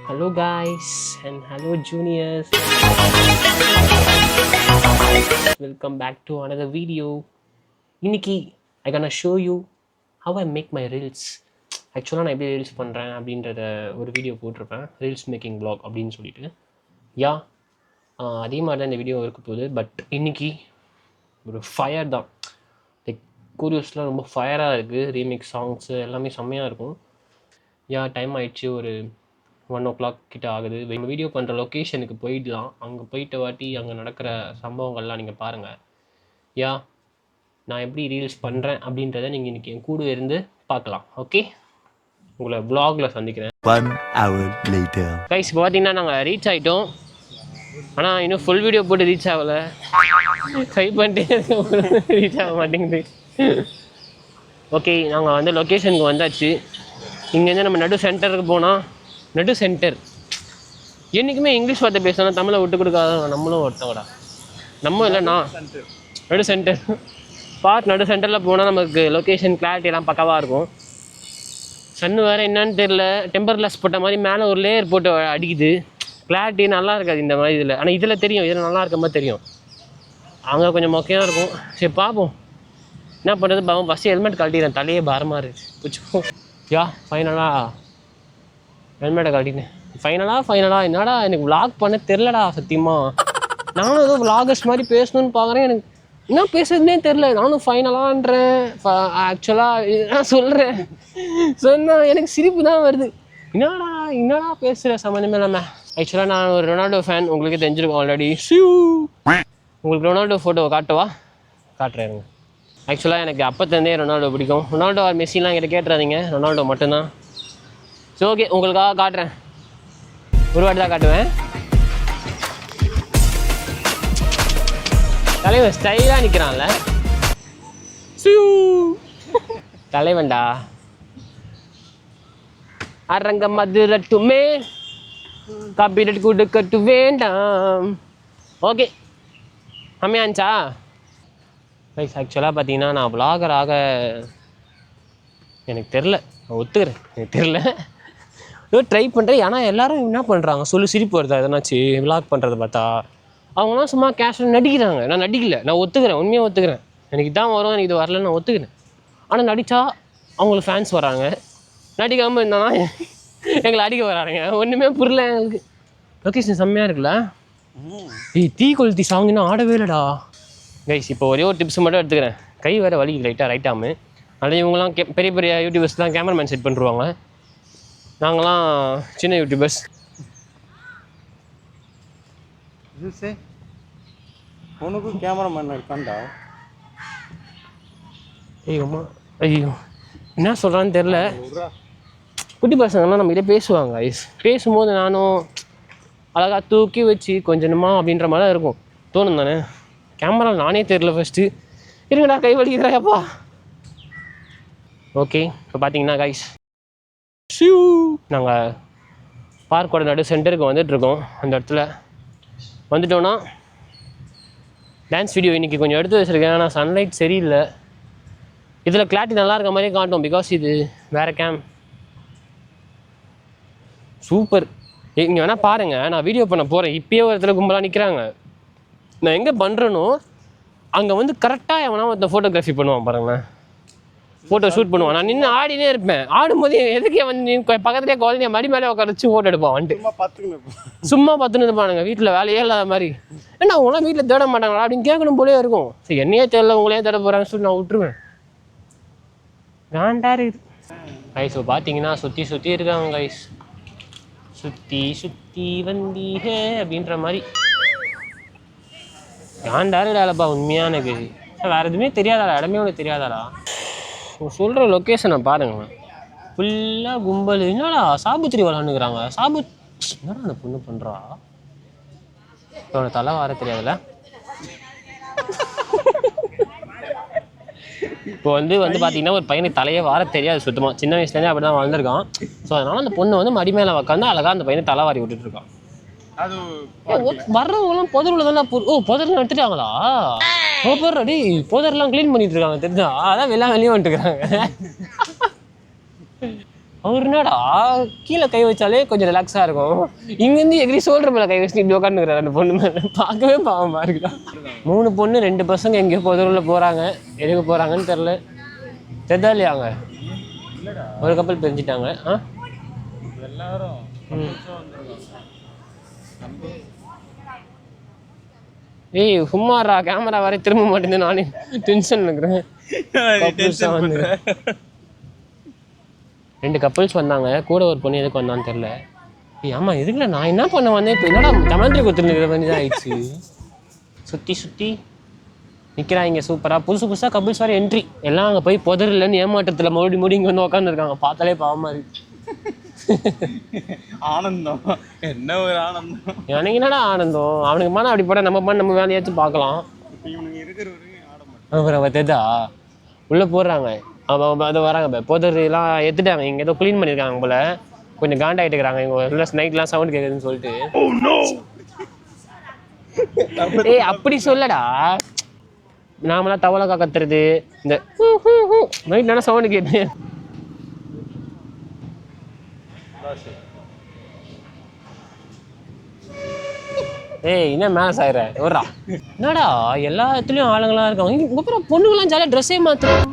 Hello guys and hello juniors. Welcome back to another video. இன்னைக்கு I gonna show you how I make my reels. ஆக்சுவலாக நான் எப்படி reels பண்ணுறேன் அப்படின்றத ஒரு வீடியோ போட்டிருப்பேன், ரீல்ஸ் மேக்கிங் vlog அப்படின்னு சொல்லிட்டு. யா அதே மாதிரி தான் இந்த வீடியோ இருக்க போகுது. பட் இன்னைக்கு ஒரு ஃபயர் தான். லைக் கோரியோஸ்லாம் ரொம்ப ஃபயராக இருக்குது. ரீமிக்ஸ் சாங்ஸு எல்லாமே செம்மையாக இருக்கும். யா டைம் ஆயிடுச்சு, ஒரு 1 o'clock கிட்ட ஆகுது. நம்ம வீடியோ பண்ணுற லொக்கேஷனுக்கு போயிடலாம். அங்கே போயிட்ட வாட்டி அங்கே நடக்கிற சம்பவங்கள்லாம் நீங்கள் பாருங்கள். யா நான் எப்படி ரீல்ஸ் பண்ணுறேன் அப்படின்றத நீங்கள் இன்றைக்கி என் கூட இருந்து பார்க்கலாம். ஓகே, உங்களை வ்ளாகில் சந்திக்கிறேன். 1 hour later. கைஸ் இப்போ பார்த்தீங்கன்னா நாங்கள் ரீச் ஆகிட்டோம். ஆனால் இன்னும் ஃபுல் வீடியோ போட்டு ரீச் ஆகலை. ட்ரை பண்ணிட்டே ரீச் ஆக மாட்டேங்குது. ஓகே, நாங்கள் வந்து லொக்கேஷனுக்கு வந்தாச்சு. இங்கேருந்து நம்ம நடு சென்டருக்கு போனால், நடு சென்டர் என்றைக்குமே இங்கிலீஷ் வார்த்தை பேசணும், தமிழை விட்டு கொடுக்காத நம்மளும் ஒருத்தவடா. நம்ம இல்லைண்ணா நடு சென்டர் நடு சென்டரில் போனால் நமக்கு லொக்கேஷன் கிளாரிட்டி எல்லாம் பக்கவாக இருக்கும். சன்னு வேறு என்னன்னு தெரில, டெம்பர் கிளாஸ் போட்ட மாதிரி மேலே ஒரு லேயர் போட்டு அடிக்குது. கிளாரிட்டி நல்லா இருக்காது இந்த மாதிரி இதில். ஆனால் இதில் தெரியும், இதில் நல்லா இருக்க மாதிரி தெரியும். அங்கே கொஞ்சம் மொக்கையாக இருக்கும். சரி பார்ப்போம் என்ன பண்ணுறது. பாவம் ஃபஸ்ட்டு ஹெல்மெட் கழட்டிடுறேன், தலையே பாரமாக இருக்குது. பிடிச்சிப்போம். யா ஃபைனலாக ஹெல்மெட்டை கழட்டினேன். ஃபைனலாக என்னடா எனக்கு விளாக் பண்ண தெரிலடா சத்தியமாக. நானும் ஏதோ விளாகர்ஸ் மாதிரி பேசணுன்னு பார்க்குறேன், எனக்கு என்ன பேசுறதுனே தெரில. நானும் ஃபைனலான்றேன். ஆக்சுவலாக நான் சொல்கிறேன், சொன்னால் எனக்கு சிரிப்பு தான் வருது. என்னடா பேசுகிற சம்மந்தமே இல்லாமல். ஆக்சுவலாக நான் ஒரு ரொனால்டோ ஃபேன், உங்களுக்கு தெரிஞ்சிருக்கோம் ஆல்ரெடி. உங்களுக்கு ரொனால்டோ ஃபோட்டோ காட்டுறேன். ஆக்சுவலாக எனக்கு அப்போத்தேருந்தே ரொனால்டோ பிடிக்கும். ரொனால்டோ ஆர் மெஸ்ஸிலாம் என்கிட்ட கேட்டுறாதீங்க, ரொனால்டோ மட்டும்தான். ஸோ ஓகே, உங்களுக்காக காட்டுறேன். ஒரு வாட்டி தான் காட்டுவேன். தலைவன் ஸ்டைலாக நிற்கிறான்ல, தலைவன்டா. அரங்க மதுரட்டுமே காப்பிரைட் கொடுக்கட்டு வேண்டாம். ஓகே கம்மியாச்சா ரைஸ். ஆக்சுவலாக பார்த்தீங்கன்னா நான் விளாகராக எனக்கு தெரில, நான் ஒத்துக்கிறேன், எனக்கு தெரில. ஏதோ ட்ரை பண்ணுறேன். ஆனால் எல்லோரும் என்ன பண்ணுறாங்க சொல்லி சிரிப்பு வருதா எதனாச்சு விளாக் பண்ணுறதை பார்த்தா. அவங்களாம் சும்மா கேஷுவல் நடிக்கிறாங்க. நான் நடிக்கலை, நான் ஒத்துக்கிறேன், உண்மையாக ஒத்துக்கிறேன். எனக்கு இதான் வரும், எனக்கு இது வரலன்னு நான் ஒத்துக்கிறேன். ஆனால் நடித்தா அவங்களுக்கு ஃபேன்ஸ் வராங்க, நடிக்காமல் இருந்தானா எங்களை அடிக்க வராங்க. ஒன்றுமே புரியல எங்களுக்கு. லொக்கேஷன் செம்மையாக இருக்குல்ல. தீ கொளுத்தி சாங்குன்னா ஆடவே இல்லைடா கைஸ். இப்போ ஒரே ஒரு டிப்ஸ் மட்டும் எடுத்துக்கிறேன். கை வேறு வலி ரைட்டாமே. அதே இவங்களாம் பெரிய பெரிய யூடியூபர்ஸ்லாம் கேமராமேன் செட் பண்ணுருவாங்க. நாங்களாம் சின்ன யூடியூபர்ஸ். உனக்கும் கேமராமேன் இருக்காண்டா. ஐயோ என்ன சொல்கிறான்னு தெரில. குட்டி பசங்கள்லாம் நம்மகிட்ட பேசுவாங்க. பேசும்போது நானும் அழகாக தூக்கி வச்சு கொஞ்சமா அப்படின்ற மாதிரி தான் இருக்கும், தோணும் தானே. கேமரா நானே தெரில ஃபஸ்ட்டு. இருங்கடா கை வலிக்கிறாப்பா. ஓகே இப்போ பார்த்தீங்கன்னா கைஸ், நாங்கள் பார்க்கோட நடு சென்டருக்கு வந்துட்டுருக்கோம். அந்த இடத்துல வந்துட்டோன்னா டான்ஸ் வீடியோ இன்றைக்கி கொஞ்சம் எடுத்து வச்சுருக்கேன். ஆனால் சன்லைட் சரியில்லை. இதில் கிளாரிட்டி நல்லா இருக்க மாதிரியே காட்டும், பிகாஸ் இது வேறு கேம். சூப்பர். இங்கே வேணால் பாருங்கள், நான் வீடியோ பண்ண போகிறேன். இப்போயே ஒரு இடத்துல கும்பலாக நிற்கிறாங்க. நான் எங்கே பண்ணுறேனோ அங்கே வந்து கரெக்டாக எவனா ஒருத்த ஃபோட்டோகிராஃபி பண்ணுவான் பாருங்களேன், ஃபோட்டோ ஷூட் பண்ணுவான். நான் நின்று ஆடினே இருப்பேன். ஆடும்போது எதுக்கே வந்து நீ பக்கத்துலேயே குழந்தைய மடி மேலே உட்கார வச்சு ஃபோட்டோ எடுப்பான். வந்துட்டு சும்மா பார்த்துன்னு இருப்பானுங்க, வீட்டில் வேலையே இல்லாத மாதிரி. ஏன்னா அவங்களாம் வீட்டில் தேட மாட்டாங்களா அப்படின்னு கேட்கணும் போலே இருக்கும். சரி என்னையே தெரியல, உங்களையே தேட போகிறாங்கன்னு சொல்லி நான் விட்டுருவேன். வேண்டா இருக்குது கைஸ். இப்போ பார்த்தீங்கன்னா சுற்றி இருக்காங்க கைஸ். சுற்றி வந்தீங்க அப்படின்ற மாதிரி. வேண்டாருடாலப்பா உண்மையாக எனக்கு வேறு எதுவுமே தெரியாதாடா, இடமே உனக்கு தெரியாதாடா. சொல்கிற லொக்கேஷனை பாருங்க, ஃபுல்லாக கும்பல். என்னடா சாபுத்திரி விளாண்டுக்கிறாங்க. என்னடா அந்த பொண்ணு பண்ணுறா, அவனை தலை வார தெரியாதுல்ல. இப்போ வந்து பார்த்தீங்கன்னா ஒரு பையனுக்கு தலையே வார தெரியாது சுத்தமாக. சின்ன வயசுலேருந்தே அப்படி தான் வளர்ந்துருக்கான். ஸோ அதனால் அந்த பொண்ணு வந்து மடி மேலே உட்காந்து அழகாக அந்த பையனை தலை வாரி விட்டுட்டுருக்கான். வர்றவங்களாம் புதரில் தானே. புதரில் எடுத்துட்டாங்களா? அடி புதர்லாம் க்ளீன் பண்ணிட்டு இருக்காங்க தெரிஞ்சா. அதான் வெளியே வந்துட்டுருக்காங்க. அவர் என்னடா கீழே கை வச்சாலே கொஞ்சம் ரிலாக்ஸாக இருக்கும், இங்கேருந்து எகிரி ஷோல்டர் மேலே கை வச்சுட்டு இப்படி உட்காந்துக்கிறாரு அந்த பொண்ணு மேலே. பார்க்கவே பாவமாக இருக்குதா. 3 பொண்ணு 2 பசங்க எங்கேயோ பொதுவில் போகிறாங்க. எதுக்கு போகிறாங்கன்னு தெரில. தெரிதா இல்லையாங்க? ஒரு கப்பல் பிரிஞ்சிட்டாங்க. எல்லாரும் ஏய் சும்மாறா, கேமரா வரை திரும்ப மாட்டேங்குது, நானே டென்ஷன் இருக்கிறேன். 2 கப்பல்ஸ் வந்தாங்க, கூட ஒரு பொண்ணு எதுக்கு வந்தான்னு தெரில. ஏய் ஆமாம், எதுக்குல நான் என்ன பண்ண வந்தேன், இப்போ என்னடா கமெண்ட்ரி கொடுத்துருக்கிற மாதிரி தான் ஆயிடுச்சு. சுற்றி நிற்கிறாங்க சூப்பராக, புதுசாக கப்பல்ஸ் வர என்ட்ரி. எல்லாம் அங்கே போய் புதறில்லன்னு ஏமாற்றத்தில் மூடி இங்கே வந்து உட்காந்துருக்காங்க. பார்த்தாலே பாவமாக இருக்கு. ஆனந்தம், என்ன ஒரு ஆனந்தம். எனக்கு என்னடா ஆனந்தம், அவனுக்கு மேலே அப்படி போட நம்ம வேலையாச்சும் பார்க்கலாம். இவனுங்க இருக்கிறவரையும் ஆட மாட்டேன். அப்புறம் தெரிதா உள்ளே போடுறாங்க, அது வராங்க புதர்லாம் எடுத்துட்டாங்க. இங்கே ஏதோ க்ளீன் பண்ணியிருக்காங்க போல, கொஞ்சம் காண்டாகிட்டு இருக்கிறாங்க. இவங்க நைட்லாம் சவுண்ட் கேட்குதுன்னு சொல்லிட்டு. ஏய் அப்படி சொல்லடா, நாமெல்லாம் தவளை கத்துறது, இந்த நைட் நல்லா சவுண்டு கேட்டு. ஏய் என்ன மேஸ் ஆயிர எவரா, என்னடா எல்லா இடத்துலையும் ஆளுங்களாம் இருக்காங்க. இங்கே அப்புறம் பொண்ணுங்களாம் ஜாலியாக ட்ரெஸ்ஸே மாற்றுறோம்.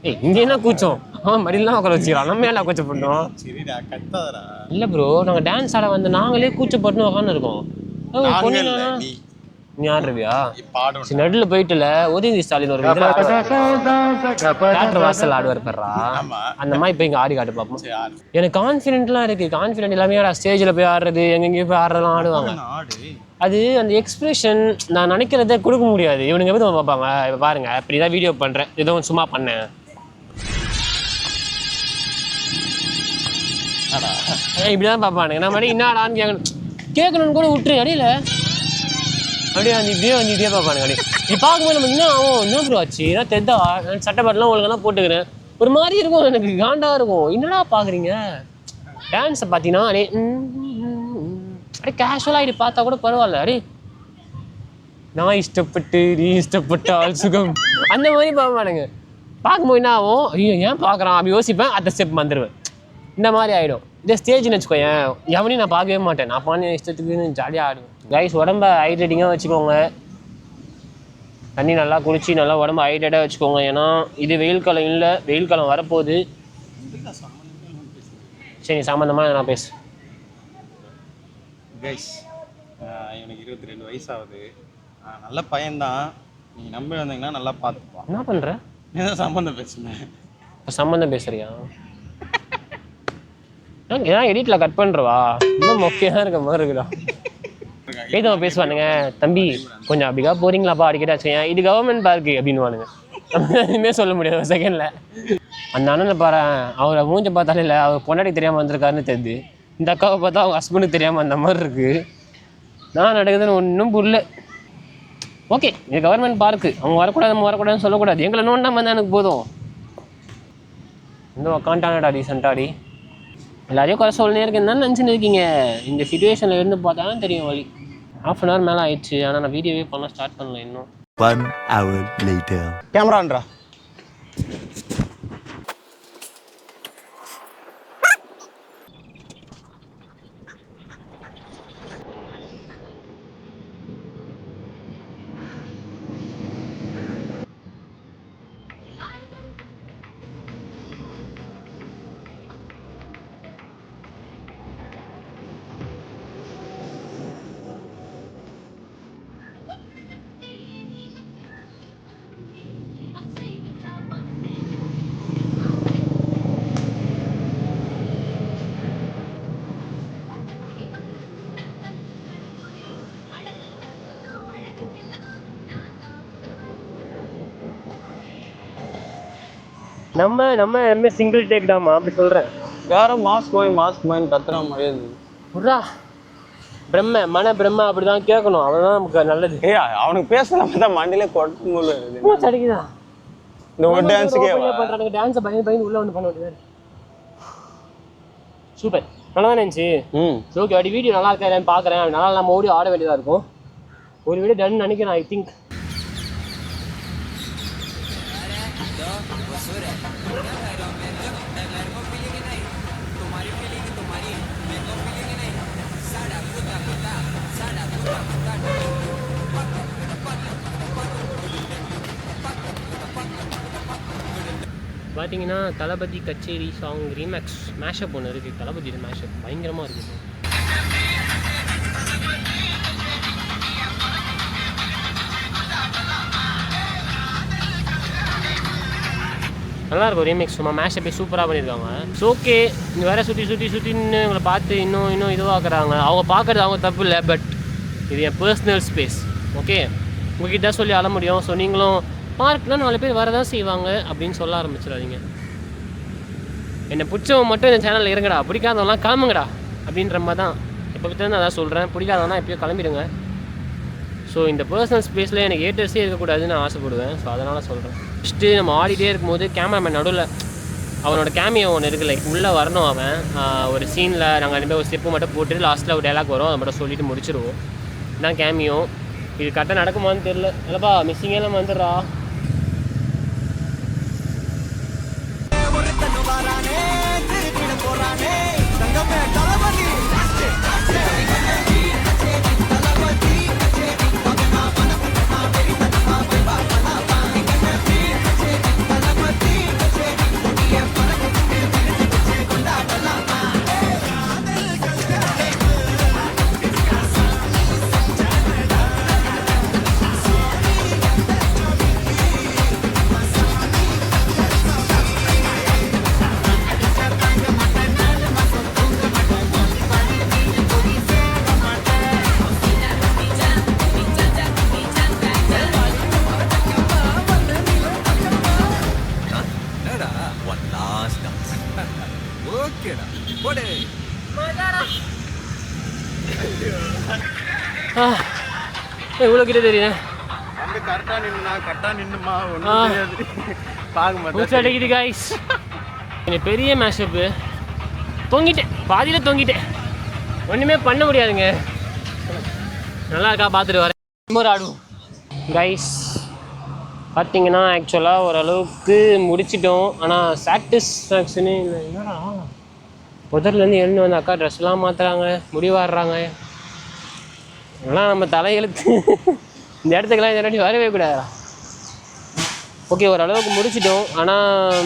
ஏய் இங்கே என்ன கூச்சம், மடியெல்லாம் உட்கார வச்சுக்கிறான், நம்ம ஏன் கூச்சம் பண்ணோம். சரிடா கத்தாதடா. இல்லை ப்ரோ, நாங்கள் டான்ஸ் ஆட வந்து நாங்களே கூச்சப்பட்டு உட்காந்து இருக்கோம். பொண்ணு நீ ஆடுறியா? சரி நடுவில் போயிட்டுல உதயநிதி ஸ்டாலின் ஒரு தேட்டர் வாசல் ஆடுவார் பெறா, அந்த மாதிரி இப்போ இங்கே ஆடி காட்டு பார்ப்போம். எனக்கு கான்ஃபிடென்ட்லாம் இருக்கு, கான்ஃபிடென்ட் எல்லாமே ஸ்டேஜில் போய் ஆடுறது, எங்கெங்கேயும் போய் ஆடுறதுலாம் ஆடுவாங்க. அது அந்த எக்ஸ்பிரஷன் நான் நினைக்கிறத கொடுக்க முடியாது. இவனுங்க எப்படி பார்ப்பாங்க, இப்போ பாருங்க இப்படி தான் வீடியோ பண்ணுறேன், ஏதோ சும்மா பண்ணேன் இப்படிதான் பார்ப்பானுங்க. நான் மாதிரி என்னடான்னு கேட்கணும்னு கூட விட்டுரு அடியில் அப்படியே வந்து இப்படியே பார்ப்பானுங்க. அப்படியே நீ பார்க்கும்போது நம்ம என்ன ஆகும், என்ன ப்ரோ ஆச்சு, ஏன்னா தெரிதா சட்டைப்பாட்டெலாம் ஒழுங்கெல்லாம் போட்டுக்கிறேன், ஒரு மாதிரி இருக்கும், எனக்கு காண்டாக இருக்கும். என்னடா பார்க்குறீங்க டான்ஸை பார்த்தீங்கன்னா அப்படியே கேஷுவலாக இப்படி பார்த்தா கூட பரவாயில்ல. அப்படியே நான் இஷ்டப்பட்டு நீ இஷ்டப்பட்டால் சுகம் அந்த மாதிரி பார்ப்பானுங்க. பார்க்கும்போது என்ன ஆகும், ஐயோ ஏன் பார்க்குறான் அப்படி யோசிப்பேன், அடுத்த ஸ்டெப் வந்துடுவேன். இந்த மாதிரி ஆகிடும். இதே ஸ்டேஜ்னு வச்சுக்கோயேன், எவனையும் நான் பார்க்கவே மாட்டேன், நான் பண்ண இஷ்டத்துக்குன்னு ஜாலியாக ஆடுவேன். கைஸ் உடம்ப ஹைட்ரேட்டிங்காக வச்சுக்கோங்க, தண்ணி நல்லா குளிச்சு நல்லா உடம்பு ஹைட்ரேட்டாக வச்சுக்கோங்க. ஏன்னா இது வெயில் காலம் இல்லை, வெயில் காலம் வரப்போகுது. சரி சம்மந்தமாக நான் பேசு. கைஸ் எனக்கு 22 வயசு ஆகுது, நல்ல பையன்தான், நீங்கள் நம்பி வந்தீங்கன்னா நல்லா பார்த்துப்பா. என்ன பண்ணுற? ஏதோ சம்மந்தம் பேசுனேன். இப்போ சம்மந்தம் பேசுறியா? ஏன் எடிட்டில் கட் பண்ணுறவா, இன்னும் மொக்கையாக இருக்க மாதிரி இருக்குடா. ஏதோ பேசுவானுங்க, தம்பி கொஞ்சம் அப்படிக்கா போகிறீங்களாப்பா அடிக்கடி வச்சுக்கேன், இது கவர்மெண்ட் பார்க்கு அப்படின்வானுங்க. எதுவுமே சொல்ல முடியாது ஒரு செகண்டில். அந்த அண்ணனை பாரு, அவரை மூஞ்ச பார்த்தாலே இல்லை, அவர் பொண்டாட்டி தெரியாமல் வந்திருக்காருன்னு தெரியுது. இந்த அக்காவை பார்த்தா அவங்க ஹஸ்பண்டுக்கு தெரியாமல் அந்த மாதிரி இருக்குது. நான் நடக்குதுன்னு ஒன்றும் புரியல. ஓகே இது கவர்மெண்ட் பார்க்கு, அவங்க வரக்கூடாது நம்ம வரக்கூடாதுன்னு சொல்லக்கூடாது, எங்களை நோண்டா வந்தால் எனக்கு போதும். இன்னும் உக்காண்டானடா ரீசெண்டாடி எல்லாரையும் குறை சொல்லினே இருக்கேன் தான் நினச்சின்னு இருக்கீங்க. இந்த சிச்சுவேஷனில் இருந்து பார்த்தா தான் தெரியும் வழி. 1/2 hour மேலே ஆயிடுச்சு, ஆனால் நான் வீடியோவே பண்ண ஸ்டார்ட் பண்ணல இன்னும். 1 hour later. கேமரான்றா நம்ம எல்லாமே சிங்கிள் டேக் டாமா அப்படி சொல்கிறேன். யாரும் மாஸ்க் வாங்கி கத்துற முடியாது. புறா மன பிரம்ம அப்படி தான் கேட்கணும், அதுதான் நமக்கு நல்லது. அவனுக்கு பேசலாம் தான் மண்டிலே கொட்டும் போல அடிக்குதான். இந்த ஒரு டான்ஸுக்கே பண்ணுறாங்க, டான்ஸை பயந்து உள்ளே வந்து பண்ண வேண்டியது. சூப்பர், நல்லா தான் இருந்துச்சு. ஓகே அப்படி வீடியோ நல்லா இருக்கா இல்லைன்னு பார்க்குறேன். நல்லா நம்ம ஓடி ஆட வேண்டியதாக இருக்கும். ஒரு வீடியோ டன் நினைக்கிறேன் ஐ திங்க். பார்த்தீங்கன்னா தளபதி கச்சேரி சாங் ரீமேக்ஸ் மேஷப் ஒன்று இருக்குது. தளபதி மேஷப் பயங்கரமாக இருக்குது. நல்லாயிருக்கும் ரீமேக்ஸ். சும்மா மேஷப்பே சூப்பராக பண்ணியிருக்காங்க. ஸோ ஓகே, இங்கே வேறு சுற்றின்னு உங்களை பார்த்து இன்னும் இதுவாக்குறாங்க. அவங்க பார்க்குறது அவங்க தப்பு இல்லை, பட் இது என் பர்சனல் ஸ்பேஸ். ஓகே, உங்ககிட்ட சொல்லி அழ முடியும். ஸோ நீங்களும் பார்க்கலாம் 4 பேர் வரதான் செய்வாங்க அப்படின்னு சொல்ல ஆரம்பிச்சிடாதீங்க. என்னை பிடிச்சவங்க மட்டும் இந்த சேனலில் இருங்கடா, பிடிக்காதவங்களாம் கிளம்புங்கடா அப்படின்ற மாதிரி தான் இப்போ பற்றி நான் அதான் சொல்கிறேன். பிடிக்காதவனா எப்பயோ கிளம்பிடுங்க. ஸோ இந்த பர்சனல் ஸ்பேஸில் எனக்கு ஏட்டர்ஸே இருக்கக்கூடாதுன்னு நான் ஆசைப்படுவேன். ஸோ அதனால் சொல்கிறேன். ஃபஸ்ட்டு நம்ம ஆடிட்டே இருக்கும்போது கேமராமேன் நடுவில் அவனோட கேமியோ ஒன்று இருக்குது, லைக் உள்ளே வரணும். அவன் ஒரு சீனில் நாங்கள் 2 பேர் ஒரு ஸ்டெப்பு மட்டும் போட்டு லாஸ்ட்டில் ஒரு டைலாக் வரும், அதை மட்டும் சொல்லிவிட்டு முடிச்சிடுவோம். இதுதான் கேமியோ. இது கரெக்டாக நடக்குமான்னு தெரில. இல்லைப்பா மிஸ்ஸிங்கே எல்லாம் வந்துடுறா. இவ்வளோ கிட்ட தெரியுது. அடிக்குது காய்ஸ். எனக்கு பெரிய மேஷப்பு. தொங்கிட்டேன், பாதியில் தொங்கிட்டேன். ஒன்றுமே பண்ண முடியாதுங்க. நல்லா இருக்கா பார்த்துட்டு வரேன். இன்னொரு ஆடுவோம் கைஸ். பார்த்தீங்கன்னா ஆக்சுவலாக ஓரளவுக்கு முடிச்சிட்டோம். ஆனால் சாட்டிஸ்ஃபேக்ஷனே இல்லை. என்னடா புதர்லேருந்து எழுந்து வந்து அக்கா ட்ரெஸ்லாம் மாற்றுறாங்க, முடிவாடுறாங்க. அதெல்லாம் நம்ம தலையெழுத்து. இந்த இடத்துக்கெல்லாம் இந்த வாட்டி வரவே கூடாதா. ஓகே, ஓரளவுக்கு முடிச்சிட்டோம். ஆனால்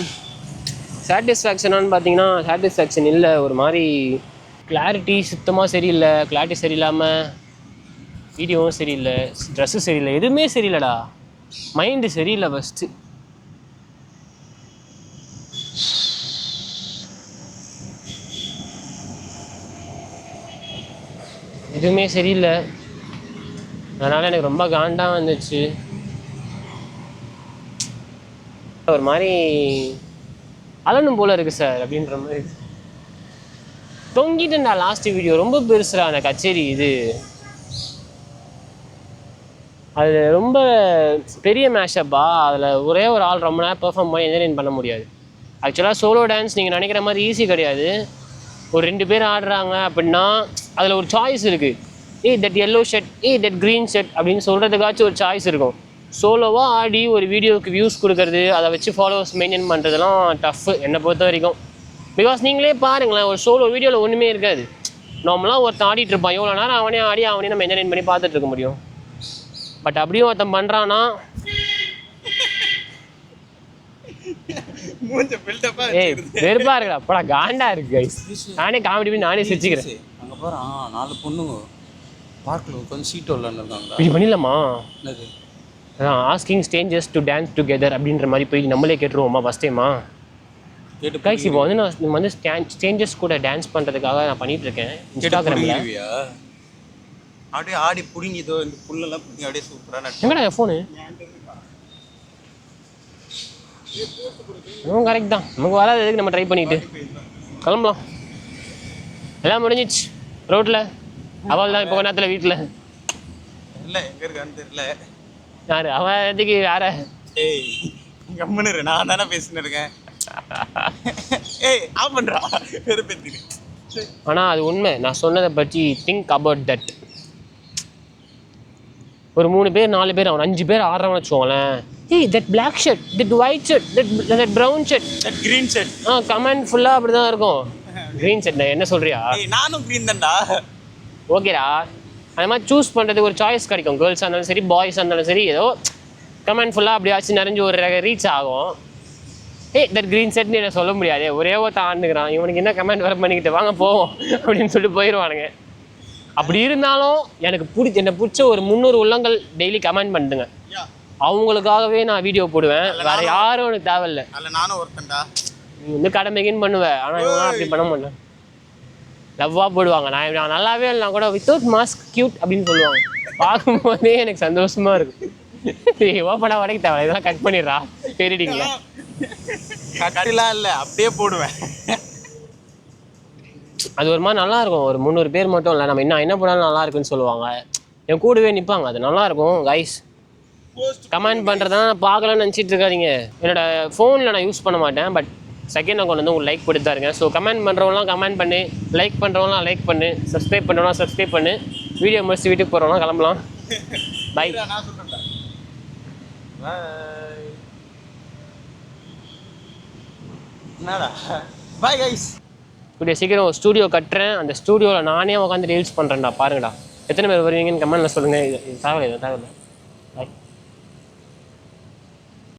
சாட்டிஸ்ஃபேக்ஷனான்னு பார்த்தீங்கன்னா சாட்டிஸ்ஃபேக்ஷன் இல்லை. ஒரு மாதிரி கிளாரிட்டி சுத்தமாக சரியில்லை. கிளாரிட்டி சரியில்லாமல் வீடியோவும் சரியில்லை, ட்ரெஸ்ஸும் சரியில்லை, எதுவுமே சரியில்லைடா. மைண்டு சரியில்லை ஃபஸ்ட்டு. எதுவுமே சரியில்லை. அதனால் எனக்கு ரொம்ப காண்டாக வந்துச்சு. ஒரு மாதிரி அலனும் போல் இருக்குது சார் அப்படின்ற மாதிரி. தொங்கிட்டுண்டா லாஸ்ட் வீடியோ ரொம்ப பெருசுடா அந்த கச்சேரி. இது அது ரொம்ப பெரிய மேஷப்பா. அதில் ஒரே ஒரு ஆள் ரொம்ப நேரம் பெர்ஃபார்ம் பண்ணி என்டர்டெயின் பண்ண முடியாது. ஆக்சுவலாக சோலோ டான்ஸ் நீங்கள் நினைக்கிற மாதிரி ஈஸி கிடையாது. ஒரு 2 பேர் ஆடுறாங்க அப்படின்னா அதில் ஒரு சாய்ஸ் இருக்குது. That yellow shirt, that green shirt அப்படின்னு சொல்கிறதுக்காச்சும் ஒரு சாய்ஸ் இருக்கும். சோலோவாக ஆடி ஒரு வீடியோவுக்கு வியூஸ் கொடுக்கறது, அதை வச்சு ஃபாலோவர்ஸ் மெயின்டைன் பண்ணுறதுலாம் டஃப்பு என்னை பொறுத்த வரைக்கும். பிகாஸ் நீங்களே பாருங்களேன், ஒரு சோலோ வீடியோவில் ஒன்றுமே இருக்காது. நார்மலாக ஒருத்தன் ஆடிட்டு இருப்பான், எவ்வளோ நேரம் அவனே ஆடி அவனே நம்ம என்டர்டெயின் பண்ணி பார்த்துட்டு இருக்க முடியும். பட் அப்படியும் ஒருத்தன் பண்ணுறான்னா வெறுப்பா இருக்குடா. அப்படா காண்டா இருக்கு கைஸ். நானே காமெடி பண்ணி நானே சிரிச்சுக்கிறேன். அங்கே போகிறா 4 பொண்ணுங்க பார்க்கில் உட்காந்து சீட்டு விளாண்டுருக்காங்க. இப்படி பண்ணிடலாமா? அதான் asking strangers to dance together அப்படின்ற மாதிரி போய் நம்மளே கேட்டுருவோமா ஃபஸ்ட் டைமா? கேட்டு கைஸ் இப்போ வந்து நான் வந்து ஸ்ட்ரேஞ்சர்ஸ் கூட டான்ஸ் பண்ணுறதுக்காக நான் பண்ணிட்டு இருக்கேன் இன்ஸ்டாகிராமில். அப்படியே ஆடி பிடிங்கிதோ இந்த புல்லெல்லாம் பிடிங்கி அப்படியே சூப்பராக. எங்கடா என் ஃபோனு? கரெக்ட் தான். நமக்கு வராது, எதுக்கு நம்ம ட்ரை பண்ணிட்டு கிளம்பலாம். எல்லாம் முடிஞ்சிச்சு ரோட்டில். அவள் தான் இப்போ கொஞ்ச நேரத்தில் வீட்டில் இல்லை. எங்கே இருக்கான்னு தெரியல. யார் அவன்? எதுக்கு யார? ஏய் கம்முன்னு நான் தானே பேசின்னு இருக்கேன். ஏய் ஆஃப் பண்ணுறா பெருப்பேத்திட்டு. ஆனால் அது உண்மை. நான் சொன்னதை பற்றி திங்க் அபவுட் தட். ஒரு 3 பேர் 4 பேர் அவன் 5 பேர் ஆடுறவன்னு வச்சுக்கோங்களேன். That black shirt, that white shirt, that brown shirt, that green shirt. Comment ஃபுல்லாக அப்படி தான் இருக்கும். க்ரீன் ஷர்ட் என்ன சொல்கிறியா? நானும் க்ரீன் தான்டா. ஓகேடா, அது மாதிரி சூஸ் பண்ணுறதுக்கு ஒரு சாய்ஸ் கிடைக்கும். கேர்ள்ஸாக இருந்தாலும் சரி, பாய்ஸாக இருந்தாலும் சரி, ஏதோ கமெண்ட் ஃபுல்லாக அப்படியாச்சும் நிறைஞ்சு ஒரு ரீச் ஆகும். தட் கிரீன் செட்னு என்ன சொல்ல முடியாது, ஒரே ஒருத்தன் ஆண்டுக்கிறான், இவனுக்கு என்ன கமெண்ட் வர பண்ணிக்கிட்டு வாங்க போவோம் அப்படின்னு சொல்லிட்டு போயிடுவானுங்க. அப்படி இருந்தாலும் எனக்கு என்னை பிடிச்ச ஒரு 300 உள்ளங்கள் டெய்லி கமெண்ட் பண்ணுதுங்க. அவங்களுக்காகவே நான் வீடியோ போடுவேன், வேற யாரும் எனக்கு தேவையில்லை. நானும் ஒருத்தன்டா. நீ வந்து கடமைக்குன்னு பண்ணுவேன், ஆனால் இவங்களாம் அப்படி பண்ண மாட்டேன். லவ்வாக போடுவாங்க. நான் நல்லாவே இல்லைனா கூட வித்தவுட் மாஸ்க் கியூட் அப்படின்னு சொல்லுவாங்க. பார்க்கும்போதே எனக்கு சந்தோஷமா இருக்கும். ஓப்பனாக வரைக்கும் தேவை, இதெல்லாம் கட் பண்ணிடுறா தெரியுங்களா? கட்டெல்லாம் இல்லை, அப்படியே போடுவேன். அது ஒரு மாதிரி நல்லா இருக்கும். ஒரு 300 பேர் மட்டும் இல்லை, நம்ம என்ன பண்ணாலும் நல்லா இருக்குன்னு சொல்லுவாங்க, என் கூடவே நிற்பாங்க. அது நல்லா இருக்கும். கைஸ் கமெண்ட் பண்ணுறதுனா நான் பார்க்கலான்னு நினச்சிட்டு இருக்காதீங்க. என்னோட ஃபோனில் நான் யூஸ் பண்ண மாட்டேன், பட் செகண்ட் அக்கௌண்ட் வந்து உங்களுக்கு லைக் போட்டு தான் இருக்கேன். ஸோ கமெண்ட் பண்ணுறவங்களாம் கமெண்ட் பண்ணு, லைக் பண்ணுறவங்களாம் லைக் பண்ணு, சப்ஸ்கிரைப் பண்ணுறவங்களாம் சப்ஸ்கிரைப் பண்ணு. வீடியோ முடிச்சு வீட்டுக்கு போகிறவங்களாம் கிளம்பலாம். பை. என்னடா பாய் கைஸ். கூடிய சீக்கிரம் ஒரு ஸ்டூடியோ கட்டுறேன். அந்த ஸ்டூடியோவில் நானே உட்காந்து ரீல்ஸ் பண்ணுறேன்டா. பாருங்கடா, எத்தனை பேர் வருவீங்கன்னு கமெண்ட்டில் சொல்லுங்கள். இது தேவையில்லை.